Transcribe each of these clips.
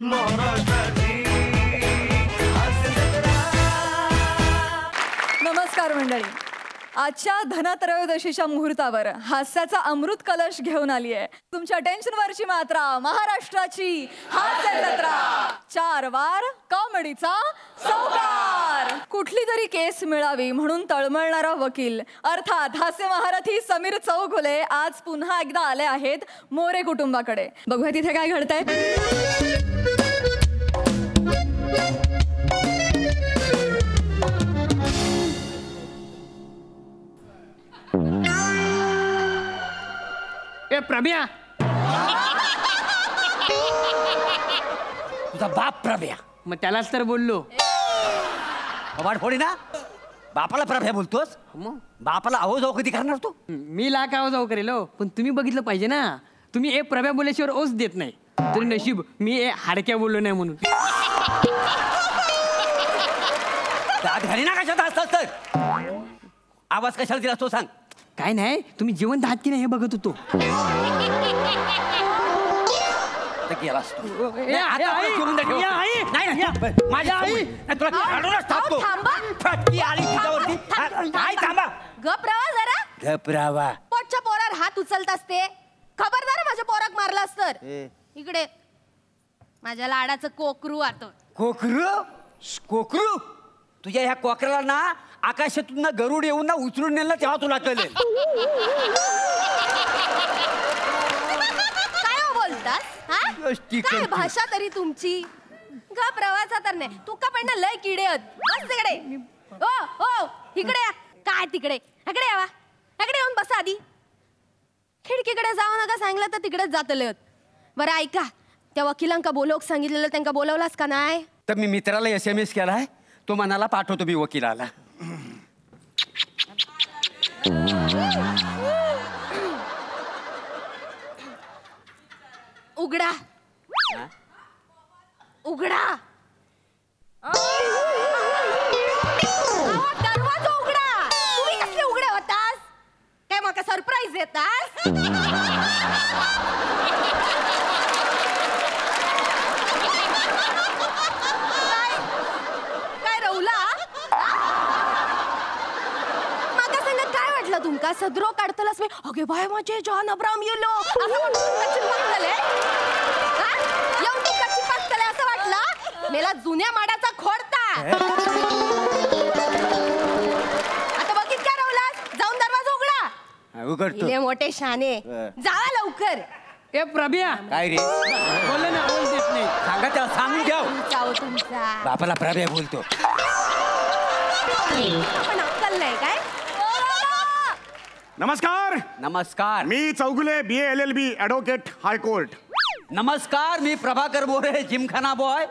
नमस्कार मंडळी. आजच्या धनत्रयोदशीच्या मुहूर्तावर हास्याचा अमृत कलश घेऊन आली आहे तुमच्या टेन्शनवरची मात्रा, महाराष्ट्राची हास्य जत्रा. 4 वार कॉमेडीचा सौकार. कुठली तरी केस मिळावी म्हणून तळमळणारा वकील अर्थात हास्य महारथी समीर चौगुले आज पुन्हा एकदा आले आहेत मोरे कुटुंबाकडे. बघूया तिथे काय घडतंय. प्रभ्या, तुझा बाप प्रभ्या. मग त्यालाच तर बोललो. वाट फोडी ना. बापाला प्रभ्या बोलतोस? मग बापाला आहो जाऊ कधी करणार तू? मी लाख आवाज जाऊ करेल हो. पण तुम्ही बघितलं पाहिजे ना, तुम्ही ए प्रभ्या बोलल्याशिवाय ओस देत नाही. तरी नशीब मी ए हाडक्या बोललो नाही म्हणून. दात घाली ना कशात असतात तर. आवाज कशाला दिला तो सांग. काय नाही, तुम्ही जिवंत आहात की नाही हे बघत होतो. गेलास तू. माझ्या आई फटकी आली तुझ्यावरती. काय थांबा. गप राहा जरा. गप राहावा. पोटच्या पोरावर हात उचलत असते. खबरदार माझ्या पोराक मारलास तर. इकडे माझ्या लाडाचं कोकरू आतो. कोकरू? कोकरू? तुझ्या ह्या कोकराला ना आकाशातून ना गरुड येऊन ना उचलून नेलं तेव्हा तुला कळेल. काय बोलतास? काय भाषा तरी तुमची. गा प्रवासा तर नाही तू का पण लय किडे आहेत. बस तिकडे. ओ ओ इकडे या. काय तिकडे? इकडे यावा. इकडे येऊन बसा आधी. खिडकीकडे जाऊ नका सांगितलं तर तिकडेच जातले. बरं ऐका, त्या वकिलांका बोलवक सांगितलेलं त्यांना बोलवलास का नाही? तर मी मित्राला SMS केलाय. तो मनाला पाठवतो मी वकिलाला. उघडा. उघडा. दरवाजा उघडा. तुम्ही कसले उघडे होतास? काय मका सरप्राईज देतास? काय रवला? माका सांगत काय वाटलं तुमका? सदरो काढतलास मी. अगे बाय माझे जॉन अब्राहम येलो असं म्हणून कच्ची पाकतले. येऊन तू कच्ची पाकतले असं वाटलं? मेला जुन्या माडाचा खोडता. आता बघित काय रवलास? जाऊन दरवाजा उघडा. उघडतो. इले मोठे शाने. जावा लवकर. ए प्रभ्या, काय रे? बोल ना, बोल देत नाही. सांगा त्याला सांगून घ्या. तुमचा बापाला प्रभ्या बोलतो. पण अक्कल नाही काय? नमस्कार. नमस्कार. मी Chougule BA LLB advocate high court. नमस्कार. मी Prabhakar More gymkhana boy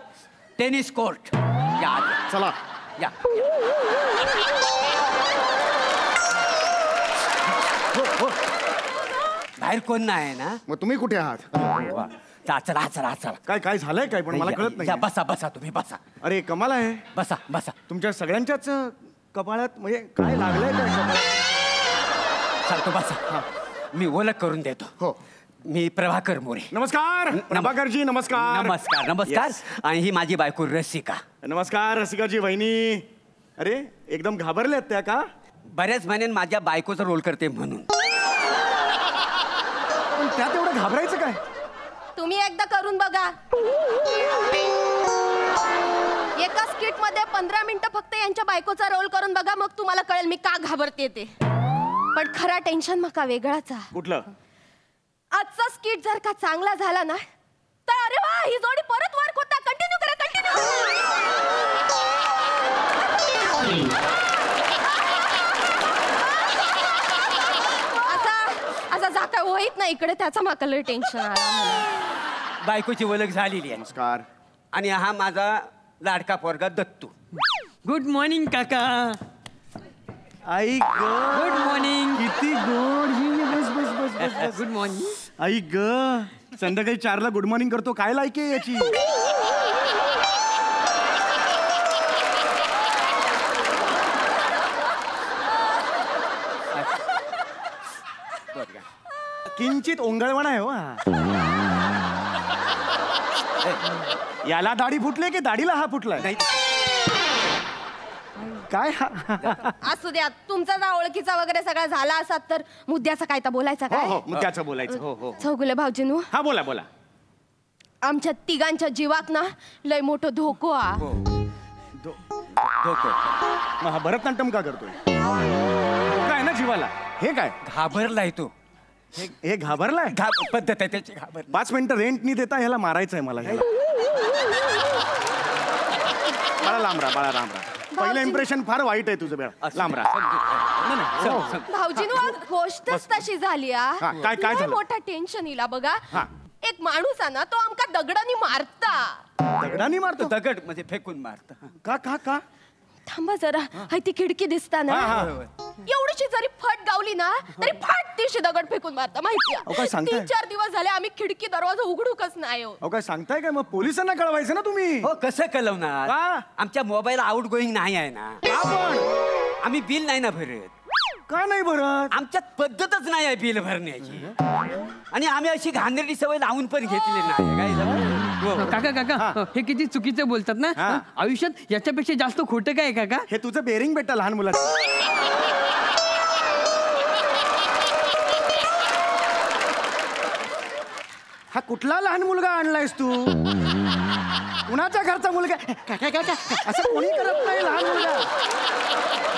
tennis court. या आत. चला या. हो. बाहेर कोण नाही ना. मग तुम्ही कुठे आहात? चला चला चला. काय झालंय काय? पण मला कळत नाही. बसा बसा तुम्ही बसा. अरे कमाल आहे. बसा बसा. तुमच्या सगळ्यांच्याच कपाळात म्हणजे काय लागलंय काय कपाळात? सांगतो बसा. मी ओळख करून देतो. हो. मी प्रभाकर मोरे. नमस्कार प्रभाकरजी. नमस्कार. नमस्कार नमस्कार. आणि ही माझी बायको रसिका. नमस्कार रसिकाजी वहिनी. अरे एकदम घाबरल्यात त्या का? बऱ्याच महिन्यात माझ्या बायकोचा रोल करते म्हणून. पण त्यात एवढं घाबरायचं काय? तुम्ही एकदा करून बघा. एका स्किट मध्ये 15 मिनिटं फक्त यांच्या बायकोचा रोल करून बघा. मग तुम्हाला कळेल मी का घाबरते ते. पण खरा टेन्शन मका वेगळाच. कुठलं? आजचा स्किट जर का चांगला झाला ना तर अरे वा ही जोडी परत वर्क होता. कंटिन्यू करा. असा जाता होईत ना इकडे. त्याचा माका लय टेन्शन आला. बायकोची ओळख झालेली आहे. नमस्कार. आणि हा माझा लाडका पोरगा दत्तू. गुड मॉर्निंग काका. आई ग. Good morning. किती गोड. बस बस बस बस. Good morning. आई ग. संध्याकाळी 4ला गुड मॉर्निंग करतो. काय लायकी आहे याची? किंचित ओंगळवण आहे हो. याला दाढी फुटली की दाढीला हा फुटलाय नाही काय हा असू द्या, तुमचा जा ओळखीचा वगैरे सगळा झाला असतात तर मुद्द्याचा काय तर बोलायचा हो काय? हो मुद्द्याचं बोलायचं हो हो चौगुले भाऊजीनू, हा बोला बोला आमच्या तिघांच्या जीवात ना लय मोठं धोको आ. धोको मग हा भरतनाट्यम का करतोय काय ना जीवाला हे काय घाबरलाय तो. हे घाबरलाय पद्धत आहे त्याची घाबर. 5 मिनिटं रेंट नाही देता ह्याला मारायचंय मला ह्याला बाळा लांब राहा बाळा लांब राहा पहिलं इम्प्रेशन फार वाईट आहे तुझं बेळा लांब राहा भाऊजीनू आज गोष्टच तशी झाली आ. हा, काय लय झालं? मोठा टेन्शन इला बघा. हा. एक माणूस आहे ना, तो आमका दगडानी मारता. दगडानी मारतो दगड म्हणजे फेकून मारत. का का का थांबा जरा, हाय ती खिडकी दिसता ना, हा, हा. एवढीशी जरी फट गावली ना तरी फट तिशी दगड फेकून मारता अहो, काय माहिती. सांगताय? 3-4 दिवस झाले आम्ही खिडकी दरवाजा उघडूकच नाही हो. अहो काय सांगताय काय मग पोलिसांना कळवायचं ना तुम्ही हो कसं कळवणार? का? आमच्या मोबाईल आउट गोईंग नाही आहे ना. का पण आम्ही बिल नाही ना भरत. का नाही भरत आमच्यात पद्धतच नाही आहे बिल भरण्याची. आणि आम्ही अशी घाणेरडी सवय लावून पण घेतली नाही. काय झालं? हो. काका काका हे किती चुकीचं बोलतात ना. हा. आयुष्यात याच्यापेक्षा जास्त खोटं काय आहे काका? हे तुझं बेरिंग बेटा लहान मुलाचं हा कुठला लहान मुलगा आणलायस तू कुणाच्या घरचा मुलगा काय काय काय काय? असं कोणी करत नाही लहान मुलगा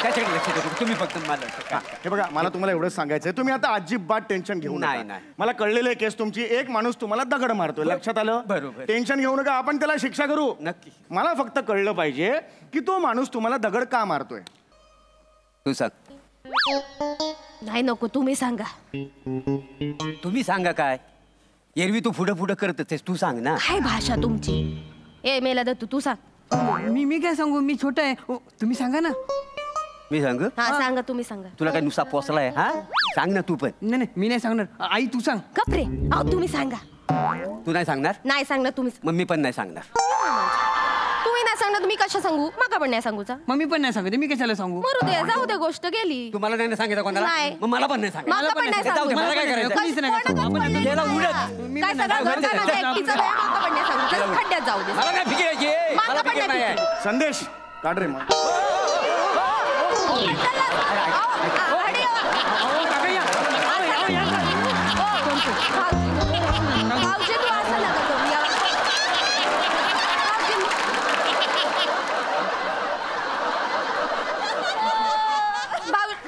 त्याच्याकडे लक्ष देतो तुम्ही फक्त मला. हा, हे बघा मला तुम्हाला एवढंच सांगायचंय तुम्ही आता अजिबात टेन्शन घेऊ नाही, नका नाही. मला कळलेलं आहे केस तुमची एक माणूस तुम्हाला दगड मारतोय लक्षात आलं बरोबर. टेन्शन घेऊ नका आपण त्याला शिक्षा करू नक्की. मला फक्त कळलं पाहिजे की तो माणूस तुम्हाला दगड का मारतोय तू सांग. नाही नको, तुम्ही सांगा. तुम्ही सांगा काय. एरवी तू पुढं पुढं करत होतेस. तू सांग ना. काय भाषा तुमची. ए मेला दत्तू, तू सांग. मी काय सांगू, मी छोटा आहे. ओ, तुम्ही सांगा ना. मी सांग. हा सांगा, तुम्ही सांगा. तुला काय नुसता पोचलाय हा. सांग ना तू पण. नाही नाही मी नाही सांगणार. आई तू सांग. कपरे अहो, तुम्ही सांगा. तू नाही सांगणार. नाही सांगणार तुम्ही. मग मी पण नाही सांगणार. तुम्ही नाही सांगणार, तुम्ही कशा सांगू. मका पण नाही सांगूचा. मग मी पण नाही सांगते. मी कशाला सांगू? मरू दे, जाऊ दे, गोष्ट गेली. तुम्हाला नाही ना सांगितलं कोणाला. नाही. मग मला पण नाही सांगितलं. मका पण नाही जाऊ दे, सांगू. मला काय करायचं. कोणीच नाही सांगू. कोणालाच आपण पण त्याला नाही उडत. सांगू. मी काय पण सगळं नाही घर सांगू. माझ्या एकटीचं नाही, मका पण नाही सांगू. चल, खड्ड्यात जाऊ दे. मला काय फिकिरायची. मला मला पण फिकीर नाही नाही आहे. संदेश काढ रे मग भाऊजी, तू असं नका करू. या.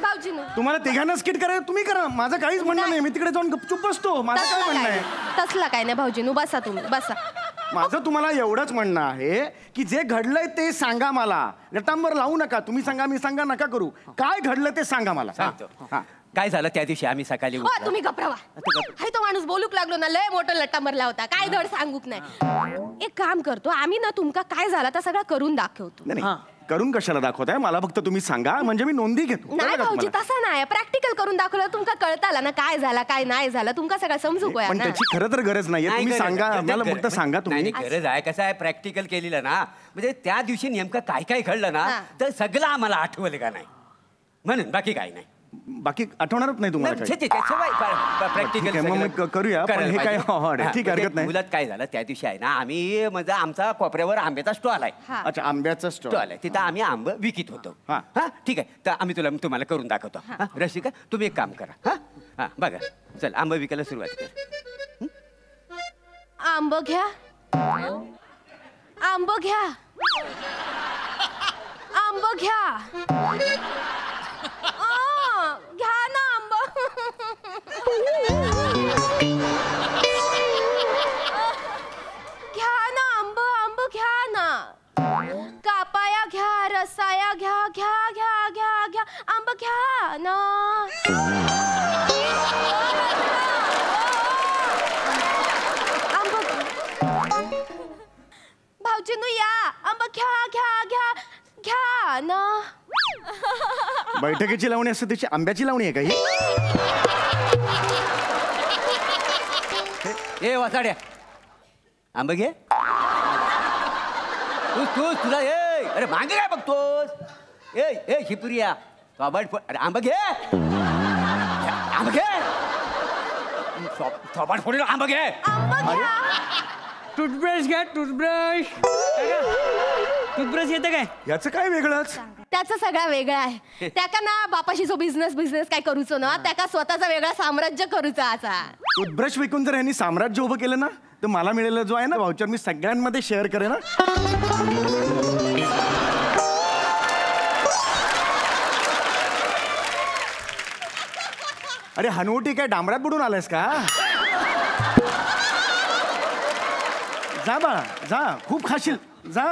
भाऊजी तुम्हाला तिघांना स्किट करायचं तुम्ही करा माझं काहीच म्हणणं नाही मी तिकडे जाऊन गपचूप बसतो माझं काय म्हणणं आहे तसला काय नाही भाऊजी, बसा तुम्ही, बसा. माझं तुम्हाला एवढंच म्हणणं आहे की जे घडलंय ते सांगा मला लटांबर लावू नका तुम्ही सांगा मी सांगा नका करू काय घडलं ते सांगा मला सांगतो. हा. काय झालं त्या दिवशी आम्ही सकाळी हो, उठलो. तुम्ही गप्रावा. हाय, तो माणूस बोलूक लागलो ना, लय मोठं लट्टा मारला होता. काय धड सांगूक नाही. एक काम करतो आम्ही ना, तुमका काय झाला तर सगळं करून दाखवतो. नाही नाही, करून कशाला दाखवताय मला फक्त तुम्ही सांगा म्हणजे मी नोंदी घेतो नाही कळलं का भाऊजी, तुम्हाला? तसा नाही. प्रॅक्टिकल करून दाखवलं तुमका कळताला ना काय झाला काय नाही झालं. तुमका सगळं समजू पण ना. त्याची खरं तर गरज नाहीये नाही तुम्ही गरज सांगा आहे. मला गरज फक्त आहे. सांगा तुम्ही नाही, गरज आहे. कसं आहे प्रॅक्टिकल केलेलं ना म्हणजे त्या दिवशी नेमकं काय काय घडलं ना हा. तर सगळं आम्हाला आठवलं का नाही म्हणून बाकी काही नाही. बाकी आठवणारच नाही तुम्हाला काही. ठीक आहे, प्रॅक्टिकल मग मी करूया, पण हे काय hard आहे. ठीक आहे, हरकत नाही. मुलात काय झालं त्या दिवशी आहे ना आम्ही म्हणजे आमचा कोपऱ्यावर आंब्याचा स्टॉल आहे. हा. अच्छा आंब्याचा स्टॉल स्टॉल आहे तिथं आम्ही आंब विकत होतो. हा. हा ठीक आहे तर आम्ही तुम्हाला करून दाखवतो. हा, रसिका तुम्ही एक काम करा. हा हा बघा चल आंब विकायला सुरुवात कर. आंब घ्या, आंब घ्या, आंब घ्या. घ्या ना आंब. घ्या ना आंब, आंब घ्या ना. कापाया घ्या, रसाया घ्या, घ्या घ्या घ्या घ्या. आंब घ्या ना. भाऊजीनू या, आंब घ्या घ्या घ्या घ्या ना. बैठकीची लावणी असते त्याची आंब्याची लावणी आहे का ही ए वासाड्या आंब घे. तू तुला ए अरे मागे काय बघतोस. ए ए शिपुरिया अरे आंब घे. आंब घे. थोबाड फोडील आंब घे. आंब घ्या. टूथब्रश घ्या टूथब्रश. टूथब्रश येतं काय? याचं काय वेगळंच? त्याचं सगळं वेगळं आहे. त्याका ना बापाशी जो बिझनेस काय करूचो ना, त्याका स्वतःचा वेगळा साम्राज्य करूचा असा. टूथब्रश विकून जर यांनी साम्राज्य उभं केलं ना, तर मला मिळेल जो आहे ना व्हाउचर मी सगळ्यांमध्ये शेअर करेन ना. अरे हनुवटी काय डांबरात बुडून आलायस का? जा बाळा जा, खूप खाशील जा.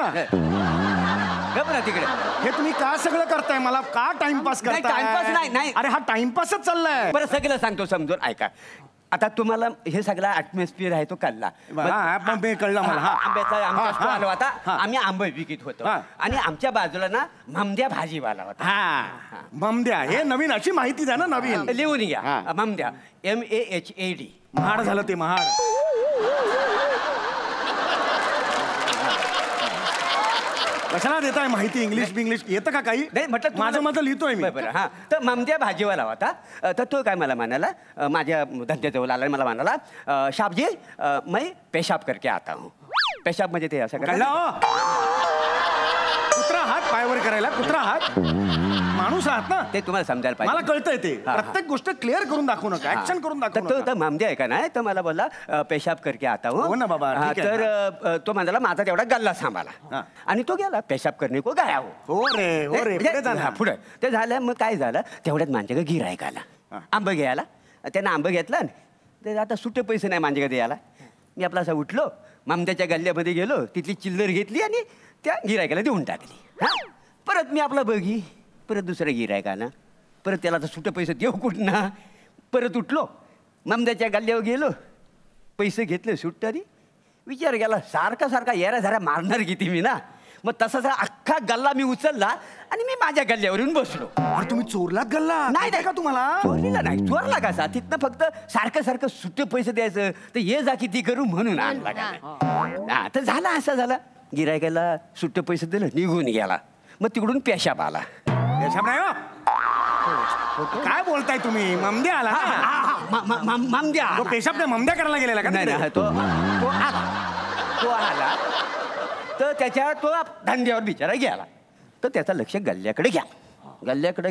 गप ना तिकडे. हे तुम्ही का सगळं करताय? मला का टाइमपास नाही, करताय? टाइमपास नाही, नाही. अरे हा टाइमपासच चाललाय. बरं सगळं सांगतो समजून ऐका. आता तुम्हाला हे सगळा ऍटमॉस्फिअर आहे तो कळला. हा, पण ते कळलं मला. हा. आंब्याचा आमचा हा, स्टॉल हा. होता. हा. आम्ही आंबे विकत होतो हा. आणि आमच्या बाजूला ना ममद्या भाजीवाला होता. हा ममद्या हे नवीन अशी माहिती द्या ना नवीन. लिहून हा. घ्या ममद्या MAHAD. महाड झालं ते महाड. कशाला देताय माहिती? इंग्लिश येतं का काही? नाही म्हटलं माझं लिहितोय मी. बरं हा. तर ममद्या भाजीवाला होता. तर तो काय मला म्हणाला, माझ्या धंद्याजवळ आला मला म्हणाला, शाबजी मैं पेशाब करके आता हूँ. पेशाब म्हणजे ते असं कळलं हो? कुत्रा हात पायावर करायला कुत्रा हात माणूस आहात ना. ते तुम्हाला समजायला पाहिजे. मला कळतंय ते. हा, हा. प्रत्येक गोष्ट क्लिअर करून दाखवू नका, ऍक्शन करून दाखवू तर नका. ममद्या आहे का नाही तर मला बोलला पेशाब करके आता हूँ. हो ना बाबा, हा, ठीक आहे. तर तो म्हणाला माझा तेवढा गल्ला हा. सांभाळा आणि तो गेला पेशाब करणे को गाया हो. हो रे पुढे जा ना. पुढे ते झालं. मग काय झालं तेवढ्यात माझ्याकडे गिरायक आला हा. आंबं घ्यायला. त्यानं आंबं घेतलं ते आता सुट्टे पैसे नाही माझ्याकडे द्यायला. मी आपला असं उठलो ममद्याच्या गल्ल्यामध्ये गेलो तिथली चिल्लर घेतली आणि त्या गिरायकाला देऊन टाकली. हा परत मी आपला बघी परत दुसऱ्या गिरायकाला परत त्याला आता सुट्टे पैसे देऊ कुठं. परत उठलो ममद्याच्या गल्ल्यावर गेलो पैसे घेतले सुट्टारी. विचार केला सारखा येऱ्या झाऱ्या मारणार किती मी ना. मग तसाच अख्खा गल्ला मी उचलला आणि मी माझ्या गल्ल्यावर येऊन बसलो. अरे तुम्ही चोरलात गल्ला? नाही का तुम्हाला? चोरलीला नाही. चोरला कसा? तिथनं फक्त सारखं सुट्टे पैसे द्यायचं तर ये जा किती करू म्हणून आणला का. हा तर झाला असं झाला. गिरायकाला सुट्टे पैसे दिलं निघून गेला. मग तिकडून पेशाब आला. पेशाब नाही हो? काय बोलताय तुम्ही? ममद्या आला ना? ममद्या तो पेशाब नाही ममद्या करायला गेलेला का? नाही नाही, तो आला तर त्याच्या तो धंद्यावर बिचारा गेला. तर त्याचं लक्ष गल्ल्याकडे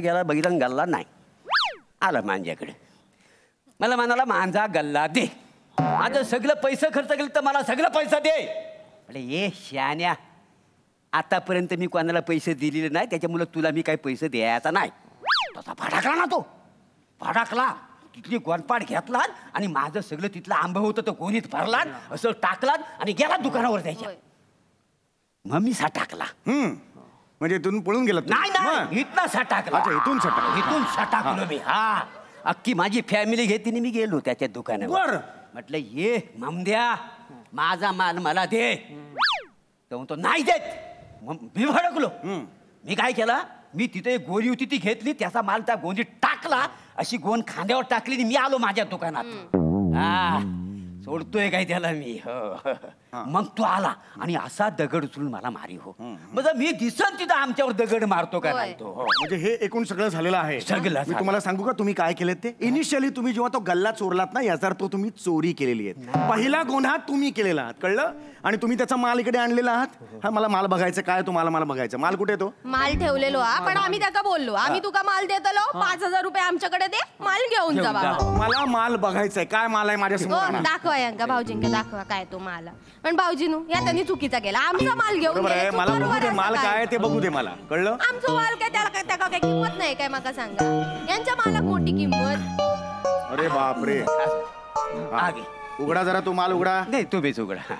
गेला बघितलं गल्ला नाही. आला माझ्याकडे मला म्हणाला माझा गल्ला दे. माझं सगळं पैसे खर्च केलं तर मला सगळं पैसा दे. अरे ये शान्या आतापर्यंत मी कोणाला पैसे दिलेले नाही त्याच्यामुळे तुला मी काही पैसे द्यायचा नाही. तसा फटाकला ना तो फटाकला. तिथली गोनपाट घेतला आणि माझं सगळं तिथलं आंबं होतं तर गोणीत भरला असं टाकला आणि गेला दुकानावर जायच्या. मग मी टाकला. म्हणजे इथून पळून गेला? नाही इथनं टाकला. इथून सटाकलो मी. हा अख्खी माझी फॅमिली घेतली मी गेलो त्याच्या दुकानावर. म्हटलं ये ममद्या माझा माल मला दे. तो म्हणतो नाही देत. मग मी भडकलो. मी काय केला मी तिथे एक गोणी होती ती घेतली त्याचा माल त्या गोणीत टाकला. अशी गोण खांद्यावर टाकली आणि मी आलो माझ्या दुकानात. हा सोडतोय काय त्याला मी. मग तो आला आणि असा दगड उचलून मला मारी हो. म्हणजे मी दिसन तिथं आमच्यावर दगड मारतो का नाही तो. म्हणजे हे एकूण सगळं झालेलं आहे. सगळं मी तुम्हाला सांगू का तुम्ही काय केलं ते? इनिशियली तुम्ही जेव्हा तो गल्ला चोरलात ना याचा अर्थ तुम्ही चोरी केलेली आहे. पहिला गुन्हा तुम्ही केलेला आहात कळलं. आणि तुम्ही त्याचा माल इकडे आणलेला आहात. हा मला माल बघायचं काय तो मला बघायचं. माल कुठे तो? माल ठेवलेलो हा पण आम्ही त्याका बोललो आम्ही तुका माल देतलो 5,000 रुपये आमच्याकडे दे माल घेऊन जा बाबा. मला माल बघायचंय. काय माल आहे माझ्या समोर? दाखवा यांका भाऊजींका दाखवा काय तो माल. पण भाऊजीनू या त्यांनी चुकीचा केला. आमचा माल घेऊन बरोबर आहे. मला बघू दे माल काय ते बघू दे मला कळलं. आमचा माल काय त्याला काय त्याका काय किंमत नाही काय माका सांगा. यांच्या माला कोटी किंमत. अरे बापरे. आगे उघडा जरा तो माल उघडा. नाही तू बेच उघडा.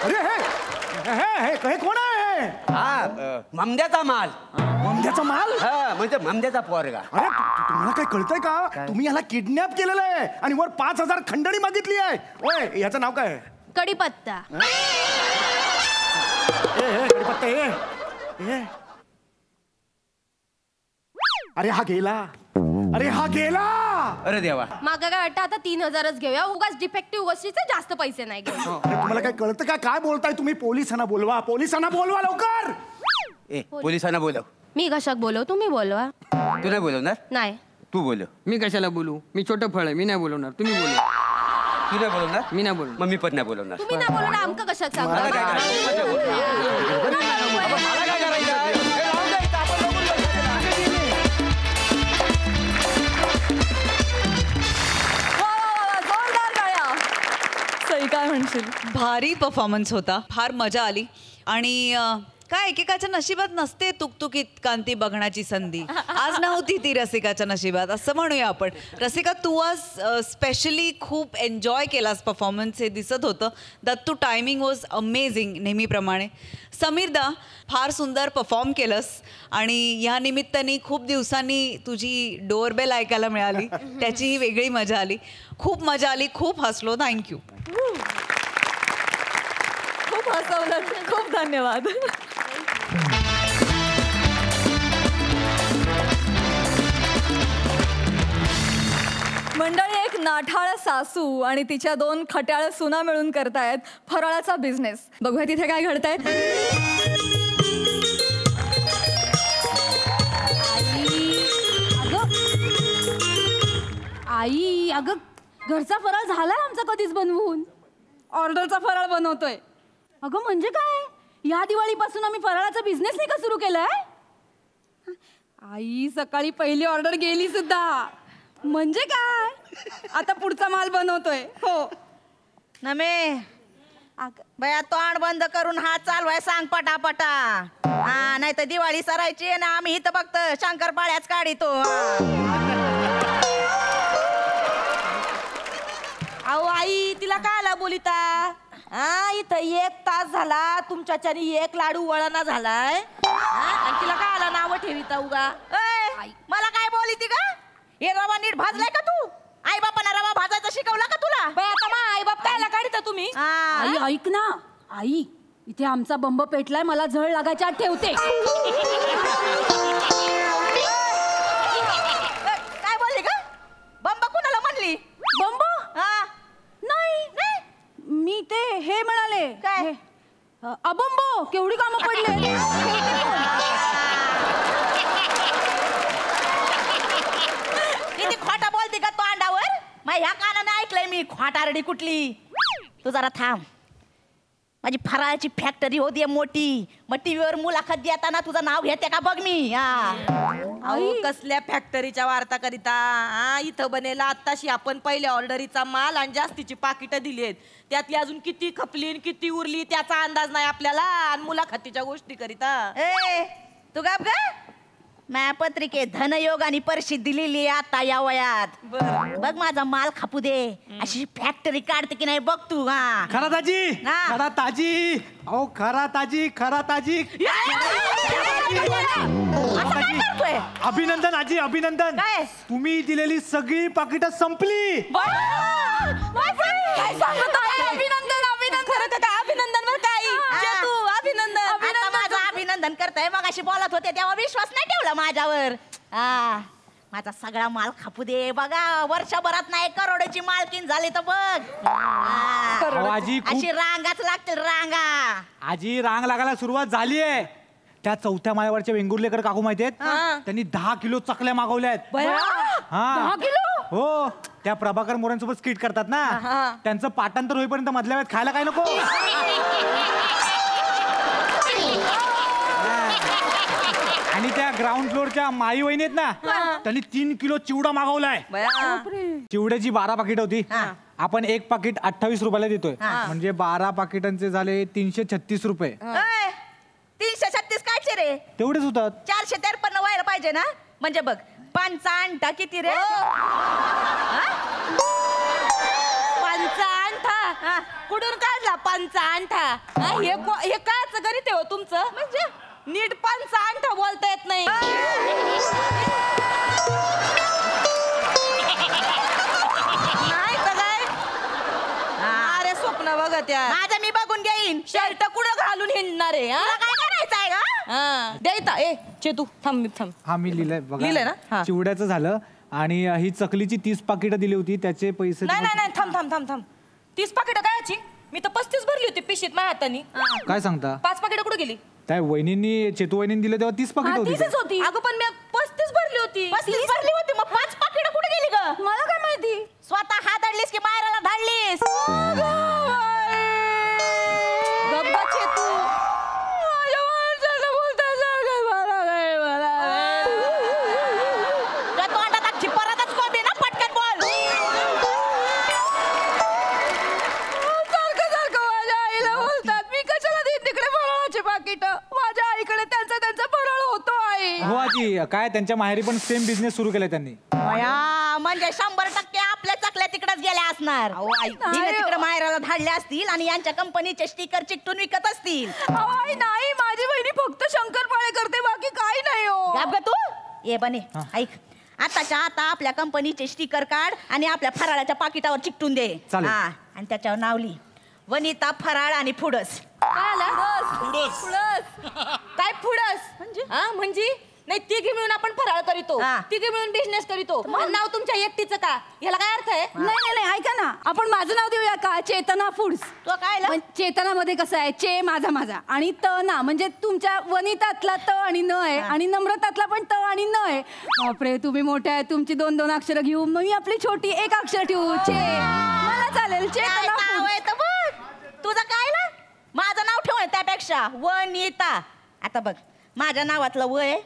अरे हे कोण आहे? हा ममद्याचा माल. ममद्याचा माल? हा म्हणजे ममद्याचा पोरगा. अरे तुम्हाला काय कळतंय का? तुम्ही याला किडनॅप केलेलं आहे आणि वर 5,000 खंडणी मागितली आहे. ओय याचं नाव काय? कडीपत्ता. कडीपत्ता हे. अरे हा गेला. अरे देवा. मागा काय वाटतं आता 3,000च घेऊया. उगाच डिफेक्टिव्ह गोष्टीचे जास्त पैसे नाही घेऊ. अरे तुम्हाला काय कळतं का? काय बोलताय तुम्ही? पोलिसांना बोलवा लवकर. ए पोलिसांना बोलव. मी कशाक बोलव, तुम्ही बोलवा. तू नाही बोलवणार? नाही. तू बोलव. मी कशाला बोलू? मी छोटं फळ आहे, मी नाही बोलवणार. तुम्ही बोलू. तू नाही बोलवणार? मी नाही बोलू. मग मी पण नाही बोलवणार. तुम्ही ना बोलू ना, आमका कशाक मला काय सांगा. करायचं? मला काय करायचं? हे राहून दे, इथं आपण बघून जोरदार टाळ्या. सई काय म्हणशील? भारी परफॉर्मन्स होता, फार मजा आली. आणि काय एकेकाच्या नशिबात नसते तुकतुकीत कांती बघण्याची संधी. आज नव्हती ती रसिकाच्या नशिबात, असं म्हणूया आपण. रसिका, तू आज स्पेशली खूप एन्जॉय केलास परफॉर्मन्स, हे दिसत होतं. दत्तू, टायमिंग वॉज अमेझिंग नेहमीप्रमाणे. समीरदा, फार सुंदर परफॉर्म केलंस आणि ह्या निमित्ताने खूप दिवसांनी तुझी डोअरबेल ऐकायला मिळाली, त्याचीही वेगळी मजा आली. खूप मजा आली, खूप हसलो. थँक्यू. खूप हसवलं, खूप धन्यवाद. मंडळी, एक नाठाळ सासू आणि तिच्या 2 खट्याळ सुना मिळून करतायत फराळाचा बिझनेस. बघूया तिथे काय घडतंय. आई, अगं घरचा फराळ झालाय आमचा कधीच बनवून. ऑर्डरचा फराळ बनवतोय. अगं म्हणजे काय, या दिवाळीपासून आम्ही फराळाचा बिझनेस नाही का सुरू केलाय? आई, सकाळी पहिली ऑर्डर गेली सुद्धा. म्हणजे काय? आता पुढचा माल बनवतोय. हो. नमे बया तोंड बंद करून हात चालवाय सांग पटापटा. हा, नाही तर दिवाळी सरायची ना, आम्ही इथं फक्त शंकरपाळ्याच काढितो. अहो आई, तिला कायला बोलिता? हा, इथं 1 तास झाला तुमच्याच्यानी 1 लाडू वळणा झालाय. आणि तिला कायला नाव ठेविता उगा? मला काय बोली ती का? हे रवा नीट भाजलाय का तू? आई बापांना रवा भाजायचं शिकवला का तुला? बाई, आता मा आई बाप कायला काढिता तुम्ही? आई ऐक ना, आई इथे आमचा बंब पेटलाय, मला झळ लागायच्या आत ठेवते. काय बोलली का? बंब कुणाला म्हणली? बंब? हा, नाही, मी ते हे म्हणाले. काय? अबंबो, केवढी कामं पडले. किती खोटा बोलती का तो अंडावर? मग ह्या कानाने ऐकलंय मी, खोटारडी कुठली. तू जरा थांब. माझी फराळाची फॅक्टरी होती मोठी, मग टीव्हीवर मुलाखत देताना तुझं नाव घेते का बघ मी. अहो, कसल्या फॅक्टरीच्या वार्ता करिता? हा, इथं बनेला आत्ताशी आपण पहिल्या ऑर्डरीचा माल आणि जास्तीची पाकिटं दिलीत. त्यातली अजून किती खपली आणि किती उरली त्याचा अंदाज नाही आपल्याला. आणि मुलाखतीच्या गोष्टी करिता ए, तू गाप ग. माझ्या पत्रिकेत धनयोग आणि परिषद दिलेली आहे आता या वयात. बघ माझा माल खापू दे, अशी फॅक्टरी काढते की नाही बघ तू. हा, खरा ताजी, हा. खरा ताजी. अहो खरा ताजी, खरा ताजी. असं काय करतोय? अभिनंदन आजी, अभिनंदन. काय? तुम्ही दिलेली सगळी पाकिटं संपली. काय सांगत आहे? अभिनंदन, अभिनंदन. खरं का? अभिनंदन बरं काय? तू अभिनंदन. आता माझं अभिनंदन करताय. मग अशी बोलत होते तेव्हा विश्वास नाही ठेवला माझ्यावर. हा, माझा सगळा माल खापू दे. बघा, वर्षभरात नाही करोडची मालकीन झाली तर बघ. अहो, आजी अशी रांगाच लागतील, रांगा. आजी रांग लागायला सुरुवात झाली आहे. त्या 4थ्या माळ्यावरच्या वेंगुर्लेकर काकू माहितीयेत, त्यांनी 10 किलो चकल्या मागवल्यात. हा, 10 किलो? हो. त्या प्रभाकर मोरेंसोबत स्किट करतात ना, त्यांचं पाठांतर होईपर्यंत मधल्या वेळेत खायला काय नको. आणि त्या ग्राउंड फ्लोअरच्या माई वहिनी आहेत ना, त्यांनी 3 किलो चिवडा मागवलाय. चिवड्याची 12 पाकिट होती. आपण एक पाकिट 28 रुपयाला देतोय, म्हणजे 12 पाकिटांचे झाले 336 रुपये. 336 कायचे रे? तेवढेच होतात. 453 व्हायला पाहिजे ना. म्हणजे बघ, 5 अंडा किती रे? 5 अंगठा कुठून काढला? 5 अंगठा. हे कायच गणित आहे हो तुमचं? म्हणजे नीट 5 अंगठा बोलता येत नाही. नाही तर काय? अरे स्वप्न बघ त्या. माझं मी बघून घेईन. शर्ट कुठं घालून हिंडणार आहे? तुला काय करायचंय का? द्यायचा. ए चेतू थांब थांब. हा, मी लिहिलंय लिहिलंय ना? बघा. हा. चिवड्याचं झालं. आणि ही चकलीची 30 पाकिटं दिली होती, त्याचे पैसे नाही नाही नाही, थांब थांब थांब थांब. 30 पाकिटं कायची? मी तर 35 भरली होती पिशीत माझ्या हाताने. काय सांगता? 5 पाकिटं कुठे गेली? त्या वहिनींनी चेतू वहिनींनी दिलं तेव्हा 30 पाकिट होती. तीसच होती. अगं पण मी 35 भरली होती. 35 भरली होती, मग 5 पाकिटं कुठे गेली ग? मला काय माहिती. स्वतः हाताडलीस की मायराला धाडलीस? गप्पा चेतू. त्या तोंडात अख्खी परतच कोंबडी ना, पटकन बोल. सारखं माझ्या आईला बोलतात. मी कशाला देईन तिकडे फराळाचे पाकिट? माझ्या आईकडे त्यांचा फराळ होतो आई. हो आजी, काय त्यांच्या माहेरी पण सेम बिझनेस सुरू केलाय त्यांनी. म्हणजे 100% आपल्या चकल्या तिकडेच गेल्या असणार. हिने तिकडे मायराला धाडले असतील आणि यांच्या कंपनीचे स्टिकर चिकटून विकत असतील. आई नाही, माझी बहिणी फक्त शंकरपाळे करते, बाकी काही नाही हो. गप ग तू. ये बने, ऐक, आताच्या आता आपल्या कंपनीचे स्टिकर काढ आणि आपल्या फराळाच्या पाकिटावर चिकटून दे. चालेल. आणि त्याच्यावर नाव लिही, वनिता फराळ आणि फुडस. काय फुडस म्हणजे नाही, तिघी मिळून आपण फराळ करीतो, तिघी मिळून बिझनेस करीतो. नाव तुमच्या एकटीचं का? याला काय अर्थ आहे? नाही ऐका ना, आपण माझं नाव देऊया का? चेतना फूड्स. तो काय? चेतनामध्ये कसं आहे, चे माझा आणि त ना, म्हणजे तुमच्या वनितातला त आणि न आहे आणि नम्रतातला पण त आणि न आहे. बापरे, तुम्ही मोठ्या आहे, तुमची 2 अक्षरं घेऊ, मग मी आपली छोटी 1 अक्षर ठेवू. चे मला चालेल. चेतना तुझं काय ना, माझं नाव ठेव त्यापेक्षा वनिता. आता बघ, माझ्या नावातलं व आहे,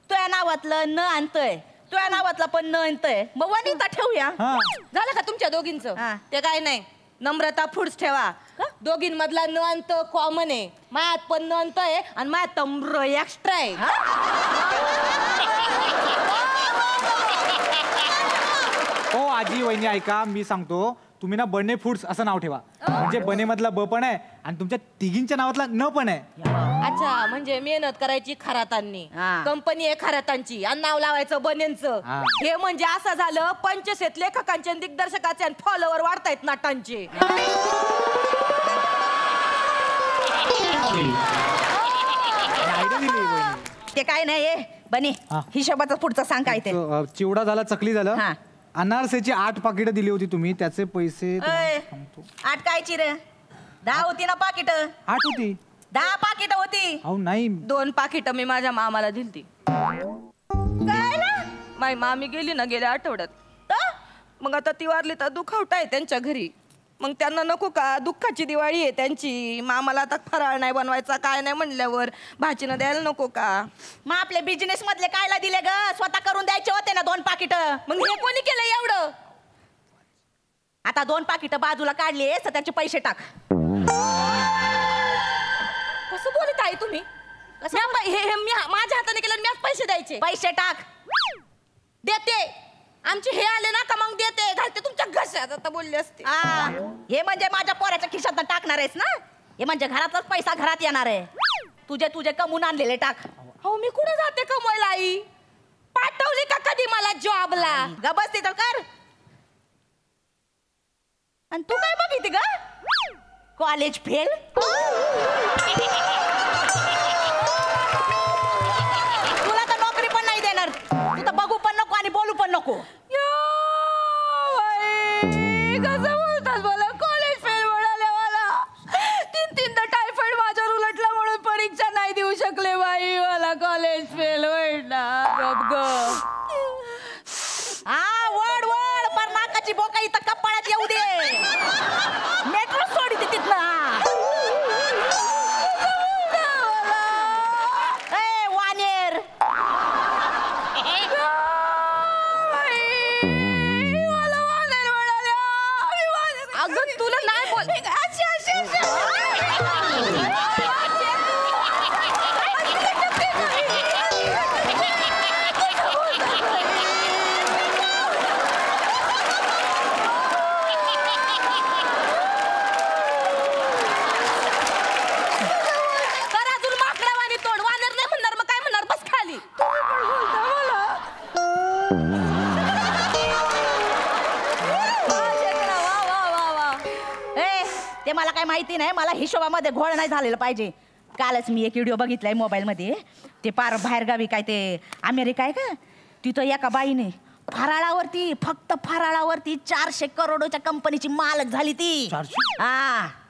तुझ्या नावातलं न आणतोय, तुझ्या नावातला पण न आणतोय, मग वनिता ठेवूया. झालं का तुमच्या दोघींचं? ते काय नाही, नम्रता फूड्स ठेवा. दोघींमधला न अंत कॉमन आहे. मायात पण न अंत आहे आणि मायात तम्र एक्स्ट्रा आहे. हो आजी वहिनी ऐका, मी सांगतो, तुम्ही ना बने फूड्स असं नाव ठेवा. म्हणजे बने मधला ब पण आहे आणि तुमच्या तिघींच्या नावातला न पण आहे. अच्छा, म्हणजे मेहनत करायची खरातांनी, कंपनी आहे खरातांची आणि नाव लावायचं बनेंचं. हे म्हणजे असं झालं, 25 लेखकांचे दिग्दर्शकाचे आणि फॉलोवर वाढतायत नाटांचे. ते काय नाही बने, हिशोबाचं पुढचं सांग काय ते. चिवडा झाला, चकली झालं, अनारसेची 8 पाकिटं दिली होती तुम्ही, त्याचे पैसे 8 कायची रे? 10 होती ना पाकिट? 8 होती. 10 पाकिट होती. अहो नाही, 2 पाकिट मी माझ्या मामाला दिलती. काय ना? माझी मामी गेली ना गेल्या आठवड्यात. मग आता ती वारली तर दुखावट आहे त्यांच्या घरी. मग त्यांना नको का, दुःखाची दिवाळी आहे त्यांची. मामाला आता फराळ नाही बनवायचा, काय नाही म्हणल्यावर भाजीनं द्यायला नको का? मग आपले बिझनेस मधले कायला दिले ग? स्वतः करून द्यायचे होते ना 2 पाकिट. मग हे कोणी केलं एवढं? आता 2 पाकिट बाजूला काढले तर त्याचे पैसे टाक. कसं बोलत आहे तुम्ही? हे मी माझ्या हाताने केलं, मी पैसे द्यायचे. पैसे टाक. देते. आमचे हे आले ना का मग देते, घालते तुमच्या घशात. आता बोलले असते. हे म्हणजे माझ्या पोराच्या खिशात टाकणार आहेस ना? हे म्हणजे घरातलाच पैसा घरात येणार आहे. तुझे कमवून आणलेले टाक. हो, मी कुठे जाते कमवायला आई? पाठवली का कधी मला जॉबला? गबस तिथं कर. आणि तू काय बघितली ग? College fail. तुला तर नोकरी पण नाही देणार. तू तर बघू पण नको आणि बोलू पण नको. कसं बोलतात मला? कॉलेज फेल म्हणाले मला. 3-3दा टायफॉइड माझ्यावर उलटला म्हणून परीक्षा नाही देऊ शकले बाई. मला कॉलेज फेल म्हणणार. वड पर नाकाची बोका इथं कपाळात येऊ दे. मेट्रो सोडी तिथनं. वानेर. अगं तुला नाही बोल. ते मला काय माहिती नाही. मला हिशोबामध्ये घोळ नाही झालेलं पाहिजे. कालच मी एक व्हिडिओ बघितलाय मोबाईलमध्ये. ते पार बाहेरगावी काय ते अमेरिका आहे का, तिथं एका बाईने फराळावरती, फक्त फराळावरती 400 करोडच्या कंपनीची मालक झाली ती.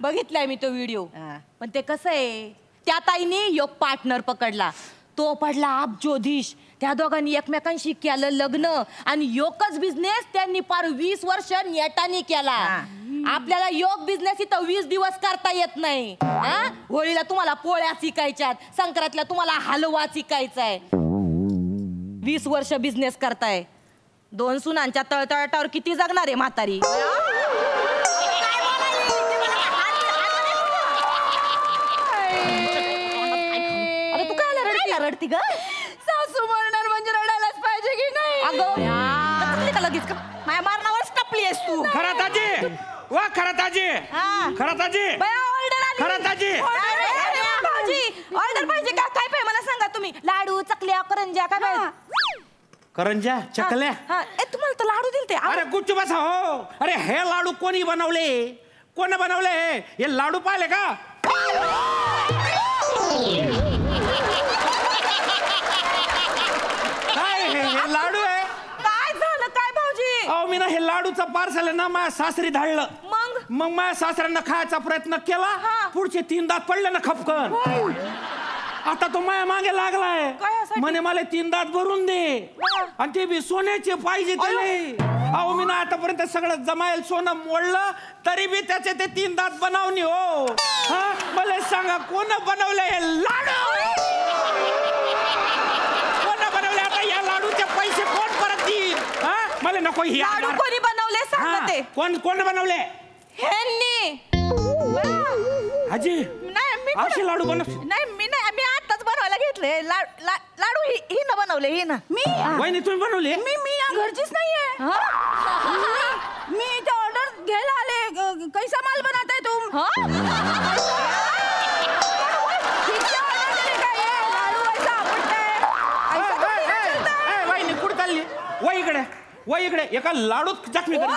बघितलाय मी तो व्हिडिओ. पण ते कसं आहे, त्या ताईने एक पार्टनर पकडला, तो पडला अब्जोधीश. त्या दोघांनी एकमेकांशी केलं लग्न आणि योगच बिझनेस त्यांनी पार 20 वर्ष नेटाने केला. आपल्याला योग बिझनेस इथं 20 दिवस करता येत नाही. होळीला तुम्हाला पोळ्या शिकायच्यात, संक्रांतीला तुम्हाला हलवा शिकायचाय. 20 वर्ष बिझनेस करताय. 2 सुनांच्या तळतळाटावर किती जगणार आहे म्हातारी? अरे तू काय रडती ग? सासू मरणार म्हणजे रडायलाच पाहिजे की नाही? अगं का लगेच माझ्या मारणावरच टपली आहेस तू. खरं ताजी वा, खरं ताजी, खरं ताजी, खरं ताजी. ऑर्डर पाहिजे का? काय पाहिजे मला सांगा तुम्ही. लाडू, चकल्या, करंज्या काय पाहिजे? करंज्या, चकल्या. तुम्हाला तर लाडू दिलते. अरे गुच्छ बसा हो. अरे हे लाडू कोणी बनवले? कोण बनवले हे लाडू? पाहिले का? काय हे लाडू आहे? काय झालं काय भाऊजी? अहो मी ना हे लाडूचं पार्सल आहे ना माझ्या सासरी धाडलं. मग माझ्या सासऱ्यांना खायचा प्रयत्न केला. पुढचे 3 दात पडले ना खपकन. आता तो माया मागे लागलाय. म्हणे मला 3 दात भरून दे आणि ते बी सोन्याचे पाहिजे त्याने. अहो मी ना आतापर्यंत सगळं जमायला सोनं मोडलं तरी बी त्याचे ते 3 दात बनवणी हो. मला सांगा कोण बनवले हे लाडू? कोण बनवले? आता या लाडूचे पैसे कोण परत देईल? मला नको. ही लाडू कोणी बनवले सांगा ते. कोण बनवले? ह्यांनी. आजी नाही मी असे लाडू बनव. नाही मी आताच बनवायला घेतले. लाडू ही ना बनवले. ही ना मी वहिनी तुम्ही बनवले? मी या घरचीच नाहीये. मी इथे ऑर्डर घ्यायला आले. कैसा माल बनाताय तुम? वहिनी कुठं चालली? वही इकडे एका लाडूत जखमी करी.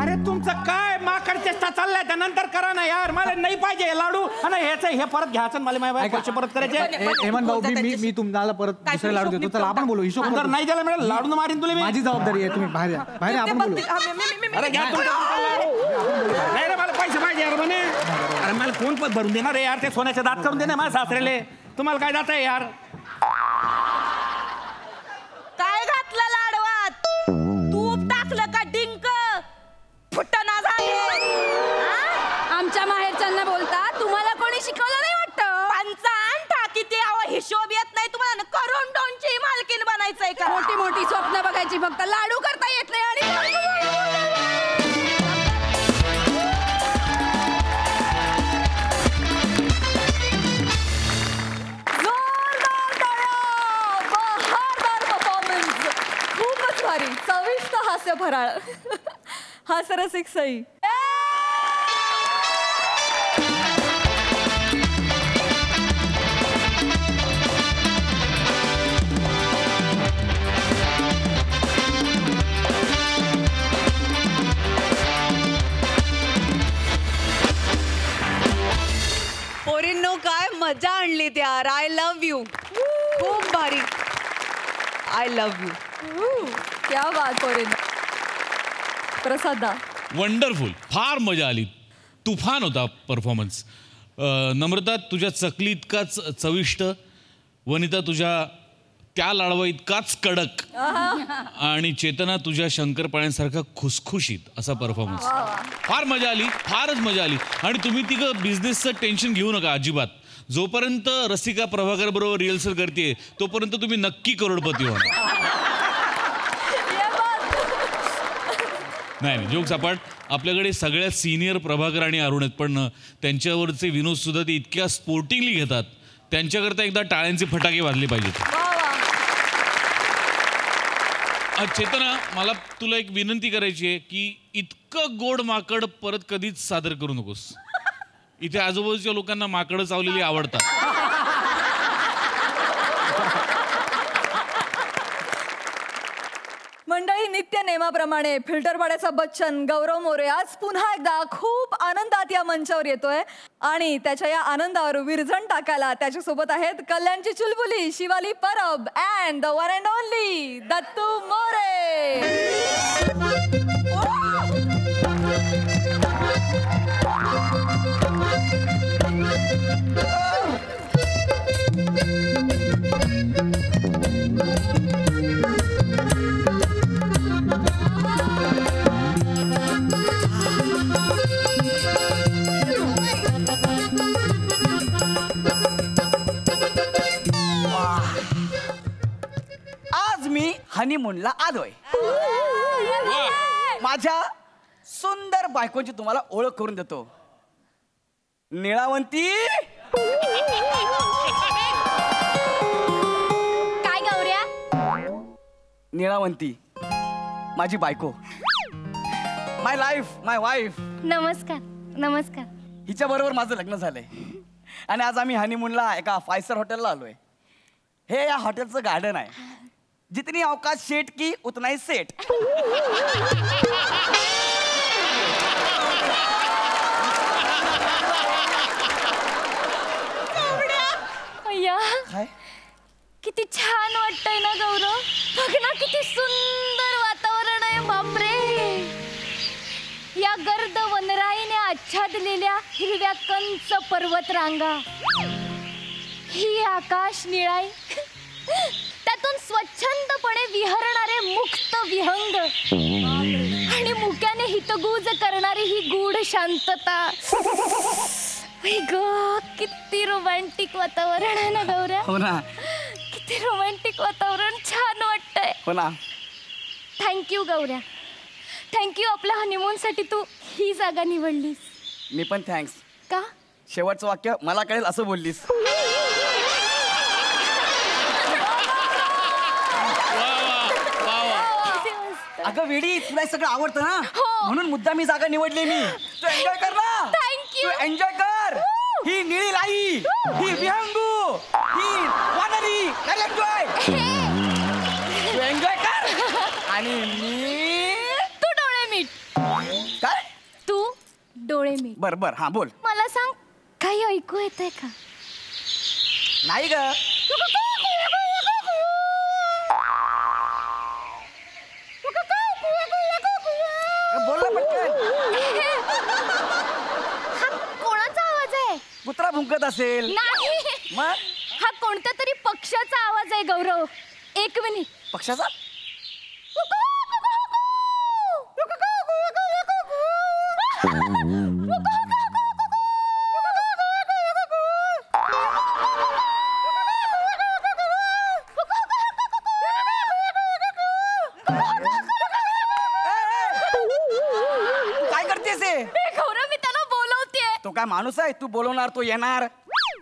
अरे तुमचं काय माकड चेष्टा चाललाय त्यानंतर करा ना यार. मला नाही पाहिजे हे लाडू. आणि हे परत घ्यायचं मला माझ्या पैसे परत करायचे. हेमंत भाऊ मी तुम्हाला परत दुसरे लाडू देतो. चला आपण बोलू. हिशोब जर नाही द्यायला मिळेल लाडू मारीन तुला. माझी जबाबदारी आहे. तुम्ही बाहेर या. बाहेर आपण बोलू. अरे घ्या नाही रे मला पैसे पाहिजे यार म्हणे. अरे मला कोण पण भरून देणार रे यार? ते सोन्याचे दात करून दे ना माझ्या सासरेले. तुम्हाला काय जात आहे यार? काय घातलं लाडवात? तूप टाकलं का डिंक? फुटना झाले. आमच्या माहेरच्यांना बोलता तुम्हाला कोणी शिकवलं नाही वाटतं? पंचान टाकी ते हिशोब येत नाही तुम्हाला. करून डोनची मालकीन बनायचंय का? मोठी मोठी स्वप्न बघायची, फक्त लाडू करता येत नाही. आणि खूपच भारी, चविष्ट हास्य फराळ. हास्यरसिक सई. पोरींनो काय मजा आणली यार. I love you. खूप भारी. I love you. क्या बात पोरींनो. प्रसादा. वंडरफुल. फार मजा आली. तुफान होता परफॉर्मन्स. नम्रता तुझ्या चकली इतकाच चविष्ट. वनिता तुझ्या त्या लाडवा इतकाच कडक. आणि चेतना तुझ्या शंकरपाळ्यांसारखा खुसखुशीत असा परफॉर्मन्स. फार मजा आली. फारच मजा आली. आणि तुम्ही तिघं बिझनेसचं टेन्शन घेऊ नका अजिबात. जोपर्यंत रसिका प्रभाकर बरोबर रिहर्सल करते तोपर्यंत तुम्ही नक्की करोडपती होणार. नाही जोक सपाट. आपल्याकडे सगळ्यात सिनियर प्रभाकर आणि अरुण आहेत, पण त्यांच्यावरचे विनोद सुद्धा ते इतक्या स्पोर्टिंगली घेतात. त्यांच्याकरता एकदा टाळ्यांचे फटाके वाजले पाहिजेत. चेतना मला तुला एक विनंती करायची आहे की इतकं गोड माकड परत कधीच सादर करू नकोस. इथे आजूबाजूच्या लोकांना माकडं चावलेली आवडतात. मंडळी नित्य नेमाप्रमाणे फिल्टर पाड्याचा बच्चन गौरव मोरे आज पुन्हा एकदा खूप आनंदात या मंचावर येतोय आणि त्याच्या या आनंदावर विरजण टाकायला त्याच्यासोबत आहेत कल्याणची चुलबुली Shivali Parab and the one and only Dattu More. आज मी हनीमूनला आलोय. माझ्या सुंदर बायकोची तुम्हाला ओळख करून देतो. निळावंती. काय गौऱ्या? निळावंती माझी बायको, माय लाईफ, माय वाईफ. नमस्कार. नमस्कार. हिच्या बरोबर माझं लग्न झालंय आणि आज आम्ही हनीमूनला एका 5 स्टार हॉटेलला आलोय. हे या हॉटेलचं गार्डन आहे. जितनी अवकाश सेट की उतना ही सेट. अय्या, काय किती छान वाटतंय ना गौरव. बघ ना किती सुंदर वातावरण आहे. बापरे, या गर्द वनराईने आच्छादलेल्या हिरव्या कंच पर्वत रांगा, ही आकाश निळाई, त्यातून स्वच्छंदपणे विहरणारे मुक्त विहंग आणि मुक्याने हितगुज करणारी ही गूढ शांतता. ग, किती रोमॅन्टिक वातावरण आहे ना गौऱ्या. हो ना, किती रोमॅन्टिक वातावरण. छान वाटतंय. हो ना. थँक्यू गौऱ्या, थँक्यू. आपल्या हनीमून साठी तू ही जागा निवडलीस. मी पण थँक्स. का? शेवटचं वाक्य मला कळेल असं बोललीस. अगं वेडी, तुला हे सगळं आवडतं ना, म्हणून मुद्दा मी जागा निवडली. मी तू एन्जॉय कर ना. थँक्यू. तू एन्जॉय कर. ही निळी लाई, ही विहंगू, ही वानरी. एन्जॉय, तू एन्जॉय कर. आणि मी तू डोळे मीट. काय? तू डोळे मीट. बर बर, हा बोल. मला सांग, काही ऐकू येतंय का? नाही ग. बोल ना पटकन. हा कोणाचा आवाज आहे? कुत्रा भुंकत असेल. नाही, मग हा कोणत्या तरी पक्षाचा आवाज आहे गौरव. एक मिनिट. पक्षाचा? काय करतेस हे? गौरव, मी त्याला बोलवतेय. तो काय माणूस आहे? तू बोलवणार तो येणार.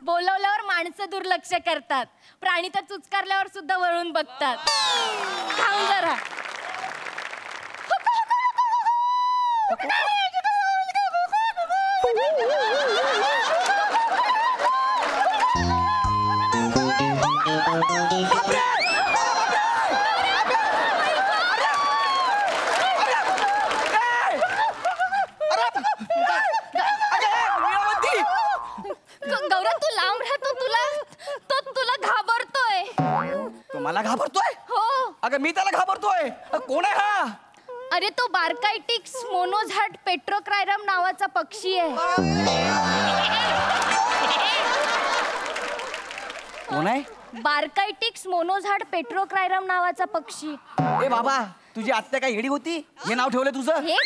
बोलवल्यावर माणसं दुर्लक्ष करतात, प्राणी तर चुचकारल्यावर सुद्धा वळून बघतात. थांब जरा. गौरव, तू लांब राहतो. तुला घाबरतोय. तो मला घाबरतोय? हो. अगं मी त्याला घाबरतोय. कोण आहे हा? अरे, तो बार्कायटिक्स मोनोझाट पेट्रोक्रायरम नावाचा पक्षी आहे. कोण आहे? बार्कायटिक्स मोनोझाट पेट्रोक्रायरम नावाचा पक्षी. ए बाबा, तुझी आत्या काय येडी होती? हे नाव ठेवलं तुझं? हे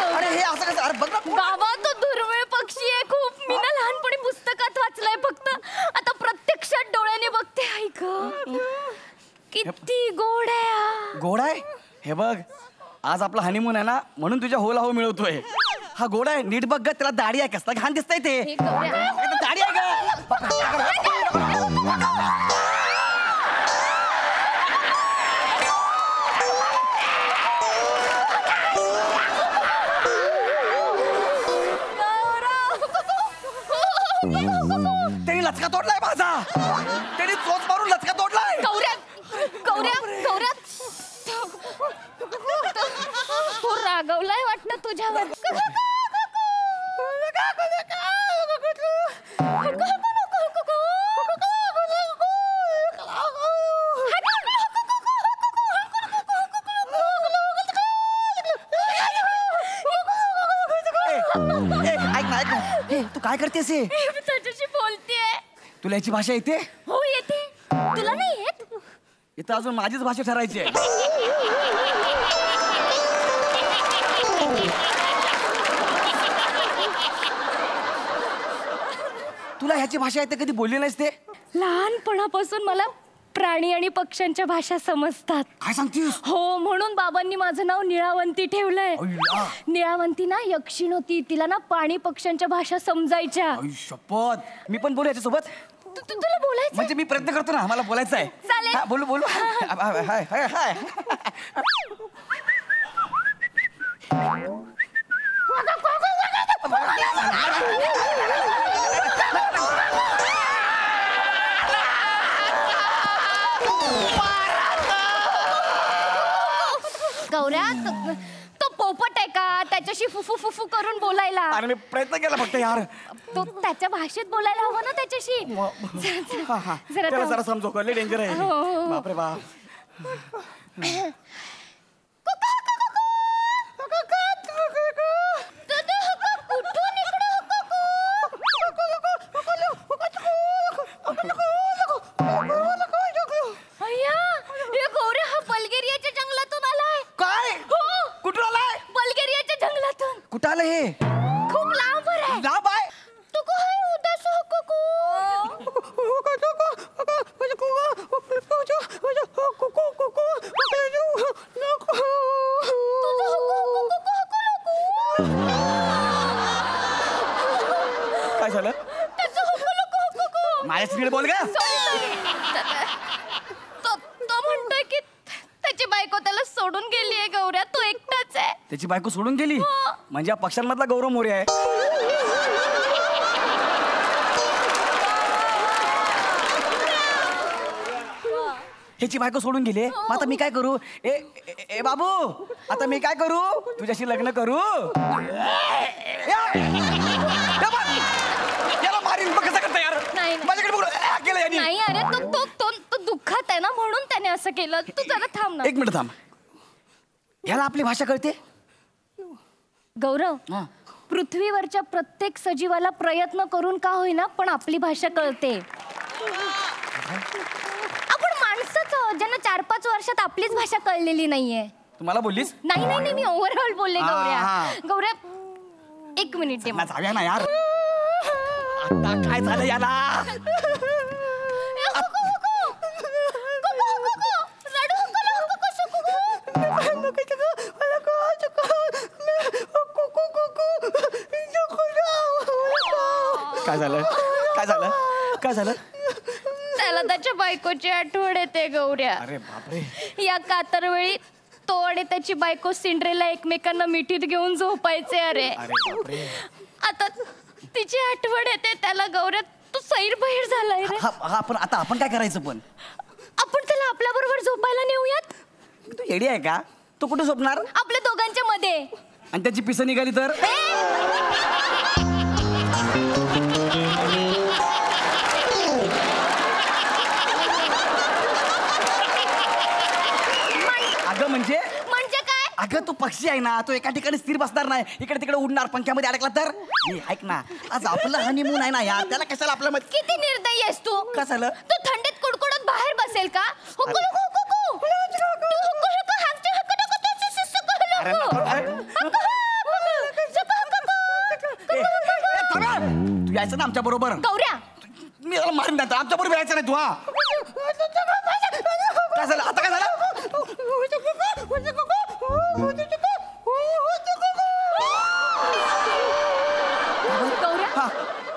अरे हे असं कसं? अरे बघ ना. बाबा, तो दुर्मिळ पक्षी आहे खूप. मी ना लहानपणी पुस्तकात वाचलंय फक्त. आता प्रत्यक्षात डोळ्याने बघते. ऐक, किती गोड आहे हा. गोड आहे? हे बघ, आज आपला हनीमून आहे ना, म्हणून तुझ्या होला हो मिळवतोय. हा गोड आहे. नीट बघ ग, त्याला दाढी आहे. कसला घाण दिसतंय ते. हे गौऱ्या. दाढी आहे ग. त्यांनी लचका तोडलाय माझा. त्यांनी चोच मारून लचका तोडलाय. गौऱ्या, गौऱ्या, ऐक ना तू काय करतेस हे? मी त्याच्याशी बोलतेय. तुला याची भाषा येते? हो येते. तुला नाही येत? इथं अजून माझीच भाषा ठरायची आहे. तुला ह्याची भाषा येते, कधी बोलली नाहीस ते? लहानपणापासून मला प्राणी आणि पक्ष्यांच्या भाषा समजतात. काय सांगतीस? हो, म्हणून बाबांनी माझं नाव निळावंती ठेवलंय. निळावंती ना यक्षिण होती, तिला ना प्राणी पक्ष्यांच्या भाषा समजायच्या. शपथ, मी पण बोलू याच्यासोबत. तुला बोलायचं म्हणजे मी प्रयत्न करतो ना, मला बोलायचं आहे. चालेल. हा, बोलू बोलू. हाय हाय हाय. गौऱ्या, तो पोपट आहे का? त्याच्याशी फुफू फुफू करून बोलायला. अरे मी प्रयत्न केला फक्त यार. तो त्याच्या भाषेत बोलायला हवं ना त्याच्याशी. त्याला जरा समजव, लय डेंजर आहे. बापरे बाप. बल्गेरियाच्या जंगलातून आलाय. काय? कुठून आलाय? बल्गेरियाच्या जंगलातून. कुठं आलं हे? खूप लांब आहे. लांब आहे? तू काय उदास हो कुकू? काय झालं? माझ्या स्पीड बोल का? तो म्हणतोय की त्याची बायको त्याला सोडून गेलीये. गौऱ्या, तो एकटाच आहे. त्याची बायको सोडून गेली? म्हणजे या पक्ष्यांमधला गौरव मोरे आहे. ह्याची बायको सोडून गेली. मग आता मी काय करू? ए बाबू, आता मी काय करू? तुझ्याशी लग्न करू? याला मारीन बघ कसं करता यार. माझ्याकडे बघू. केलं यांनी. नाही अरे, तो दुःखात आहे ना, म्हणून त्याने असं केलं. तू जरा थांब ना. एक मिनिट थांब. ह्याला आपली भाषा कळते? गौरव, पृथ्वीवरच्या प्रत्येक सजीवाला प्रयत्न करून का होईना पण आपली भाषा कळते. आपण माणसंच आहोत ज्यांना 4-5 वर्षात आपलीच भाषा कळलेली नाहीये. तुम्हाला बोललीस? नाही, मी ओव्हरऑल बोलले. गौऱ्या, एक मिनिट दे. जाऊया ना यार. आता काय झालं याला? काय झालं? काय झालं? काय झालं? त्याला त्याच्या बायकोची आठवण येते. गौऱ्या, अरे बापरे. या कातरवेळी तो आणि त्याची बायको सिंड्रेला एकमेकांना मिठीत घेऊन झोपायचे. अरे आता तिची आठवण येते त्याला. गौऱ्या, तू सैरभैर झालाय रे. पण आता आपण काय करायचं? पण आपण त्याला आपल्या बरोबर झोपायला नेऊयात. तू येडी आहे का? तो कुठे झोपणार? आपल्या दोघांच्या मध्ये. आणि त्याची पिसं निघाली तर? अगं म्हणजे काय? अगं तू पक्षी आहे ना, तो एका ठिकाणी स्थिर बसणार नाही, इकडे तिकडे उडणार, पंख्यामध्ये अडकला तर? ऐक ना, आज आपलं हनीमून आहे ना यार, त्याला कशाला आपल्या मध्ये? किती निर्दयी आहेस तू. का झालं? तू थंडीत कुडकुडत बाहेर बसेल का? तू यायचं ना आमच्या बरोबर. गौऱ्या, मी याला मारून द्या. आमच्या बरोबर यायचं नाही तू. हा काय झालं? आता काय झालं? गौऱ्या,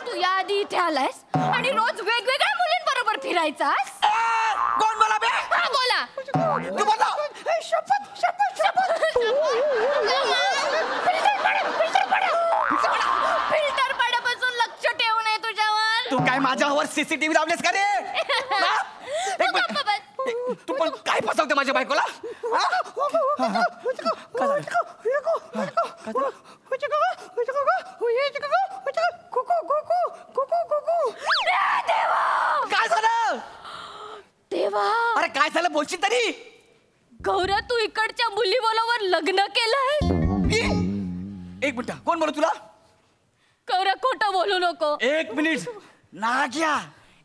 तू या आधी इथे आलायस आणि रोज वेगवेगळ्या मुलींबरोबर फिरायचास. कोण बोला बे? हा, बोला. तू बोला. फिल्टर पाड्यापासून लक्ष ठेवू नये तुझ्यावर. तू काय माझ्यावर सीसीटीव्ही लावलेस का रे? तू पण काय फसवते माझ्या बायकोला? कशाला बोलशील तरी? गौऱ्या, तू इकडच्या मुलीबरोबर लग्न केलंय? एक मिनिट, कोण बोलत तुला? गौऱ्या, खोटं बोलू नको. एक मिनिट. नाग्या,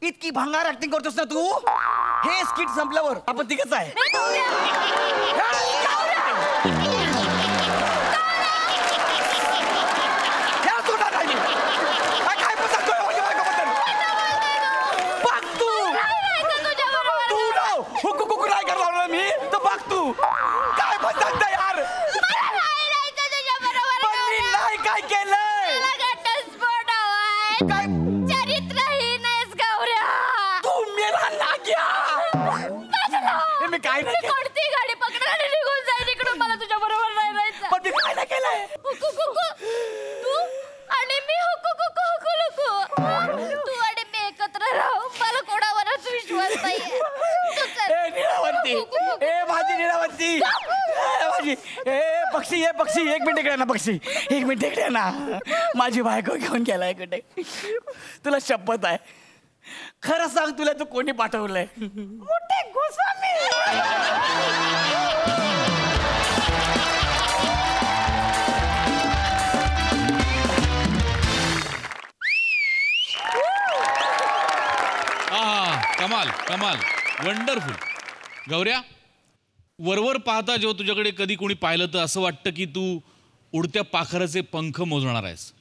इतकी भंगार ऍक्टिंग करतोस ना तू? हे स्किट संपल्यावर आपण तिघच आहे. मी तर बघ तू काय म्हणतात यार. मी नाही काय केलंय. चरित्रहीन आहेस गौऱ्या. तू मेला नाग्या. मी काय नाही केलं. कोणती गाडी पकडा आणि निघून जाईल इकडून. मला तुझ्या बरोबर नाही राहायचं. पण मी काय नाही केलंय. तू आणि मी तू आणि मी एकत्र राहू. मला कोणावरच विश्वास नाहीये. ए नीलावंती, ए माझी नीलावंती, माझी ए पक्षी, ए पक्षी, एक मिनिट इकडे ना पक्षी, एक मिनिट इकडे ना. माझी बायको घेऊन गेलाय इकडे. तुला शपथ आहे, खरं सांग तुला तू कोणी पाठवलंय? मोठे गोस्वामी. कमाल कमाल, वंडरफुल. गौऱ्या, वरवर पाहता जेव्हा तुझ्याकडे कधी कोणी पाहिलं तर असं वाटतं की तू उडत्या पाखराचे पंख मोजणार आहेस.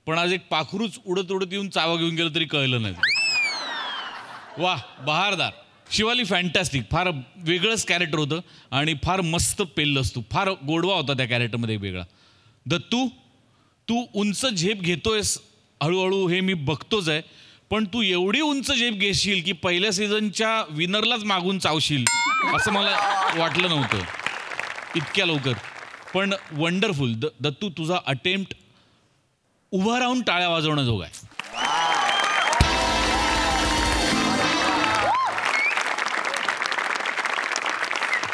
पण आज एक पाखरूच उडत उडत येऊन चावा घेऊन गेलं तरी कळलं नाही. वाह, बहारदार. शिवाली फॅन्टॅस्टिक. फार वेगळंच कॅरेक्टर होतं आणि फार मस्त पेललंस तू. फार गोडवा होता त्या कॅरेक्टरमध्ये एक वेगळा. दत्तू, तू उंच झेप घेतोयस हळूहळू हे मी बघतोच आहे. पण तू एवढी उंच झेप घेशील की पहिल्या सीझनच्या विनरलाच मागून चावशील असं मला वाटलं नव्हतं इतक्या लवकर. पण वंडरफुल. दत्तू, तुझा अटेम्प्ट उभा राहून टाळ्या वाजवणं जोग आहे.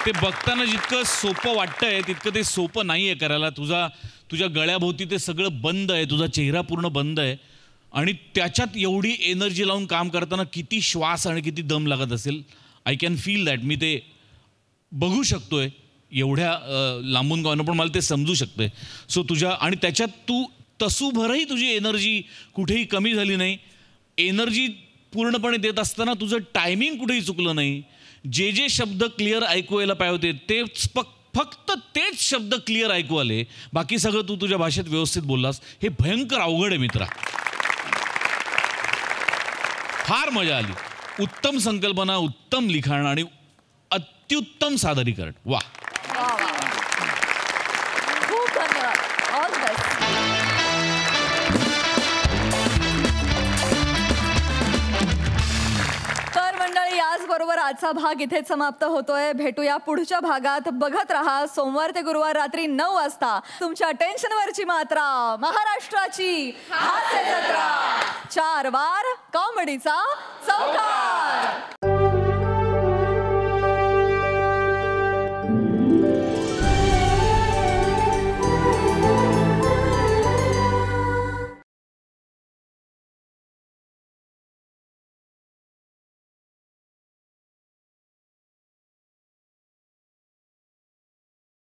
ते बघताना जितकं सोपं वाटतंय तितकं ते सोपं नाही आहे करायला. तुझ्या गळ्याभोवती ते सगळं बंद आहे, तुझा चेहरा पूर्ण बंद आहे आणि त्याच्यात एवढी एनर्जी लावून काम करताना किती श्वास आणि किती दम लागत असेल. I can feel that. मी ते बघू शकतोय एवढ्या लांबून गावनं, पण मला ते समजू शकतंय. सो तुझ्या आणि त्याच्यात तू तसूभरही तुझी एनर्जी कुठेही कमी झाली नाही. एनर्जी पूर्णपणे देत असताना तुझं टायमिंग कुठेही चुकलं नाही. जे शब्द क्लिअर ऐकू यायला पाहिजे होते तेच फक्त तेच शब्द क्लिअर ऐकू आले. बाकी सगळं तू तुझ्या भाषेत व्यवस्थित बोललास. हे भयंकर अवघड आहे मित्रा. फार मजा आली. उत्तम संकल्पना, उत्तम लिखाण आणि अत्युत्तम सादरीकरण. वा, खूप धन्यवाद. All the best. तर मंडळी, याचबरोबर आजचा भाग इथेच समाप्त होतोय. भेटूया पुढच्या भागात. बघत रहा सोमवार ते गुरुवार रात्री 9 वाजता तुमच्या टेन्शनवरची मात्रा, महाराष्ट्राची हास्य जत्रा. 4 वार कॉमेडीचा चौकार.